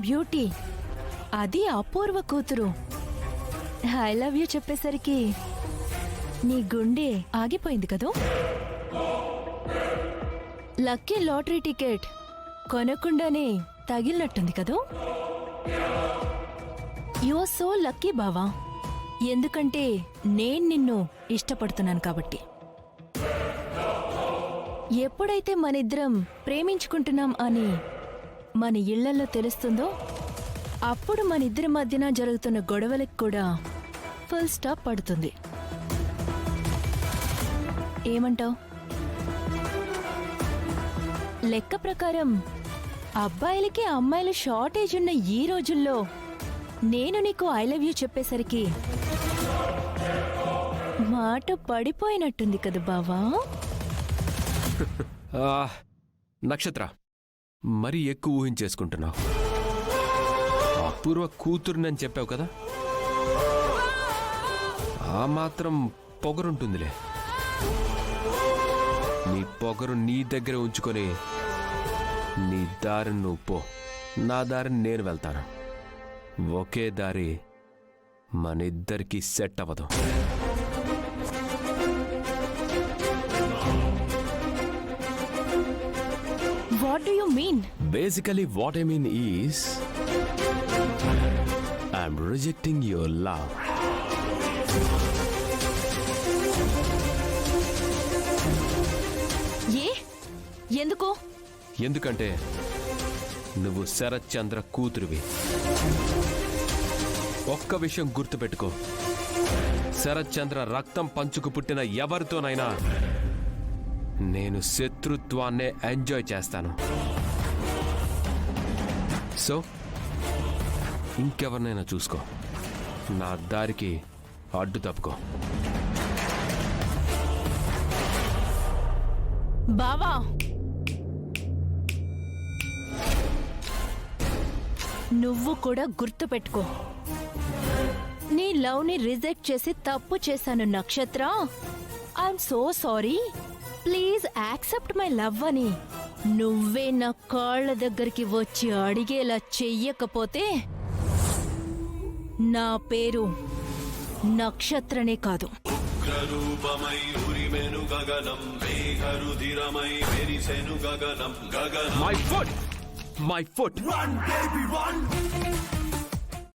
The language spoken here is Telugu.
బ్యూటీ, అది అపూర్వ కూతురు. ఐ లవ్ యూ చెప్పేసరికి నీ గుండె ఆగిపోయింది కదూ. లక్కీ లాటరీ టికెట్ కొనకుండానే తగిలినట్టుంది కదూ. యు ఆర్ సో లక్కీ బావా, ఎందుకంటే నేను నిన్ను ఇష్టపడుతున్నాను కాబట్టి. ఎప్పుడైతే మనిద్దరం ప్రేమించుకుంటున్నాం అని మన ఇళ్లలో తెలుస్తుందో అప్పుడు మనిద్దరి మధ్యన జరుగుతున్న గొడవలకు కూడా ఫుల్ స్టాప్ పడుతుంది. ఏమంటావ్? లెక్క ప్రకారం అబ్బాయిలకి అమ్మాయిల షార్టేజ్ ఉన్న ఈ రోజుల్లో నేను నీకు ఐ లవ్ యూ చెప్పేసరికి మాట పడిపోయినట్టుంది కదా బావా. నక్షత్ర, మరీ ఎక్కువ ఊహించేసుకుంటున్నావు. అపూర్వ కూతురునని చెప్పావు కదా, ఆ మాత్రం పొగరుంటుందిలే. నీ పొగరు నీ దగ్గర ఉంచుకొని నీ దారిని నువ్వు పో, నా దారిని నేను వెళ్తాను. ఒకే దారి మన ఇద్దరికీ సెట్ అవ్వదు. What do you mean? Basically, what I mean is, I'm rejecting your love. ఎందుకు? ఎందుకంటే నువ్వు శరత్ చంద్ర కూతురువి. ఒక్క విషయం గుర్తుపెట్టుకో, శరత్ చంద్ర రక్తం పంచుకు పుట్టిన ఎవరితోనైనా నేను శత్రుత్వాన్నే ఎంజాయ్ చేస్తాను. సో ఇంకెవరినైనా చూసుకో, నా దారికి అడ్డు తప్పుకో. బావా, నువ్వు కూడా గుర్తుపెట్టుకో, నీ లవ్ ని రిజెక్ట్ చేసి తప్పు చేశాను నక్షత్ర. I'm so sorry, please accept my love అని నువ్వే నా కాళ్ళ దగ్గరికి వచ్చి అడిగేలా చెయ్యకపోతే నా పేరు నక్షత్రనే కాదు. My foot! My foot! Run, baby, run!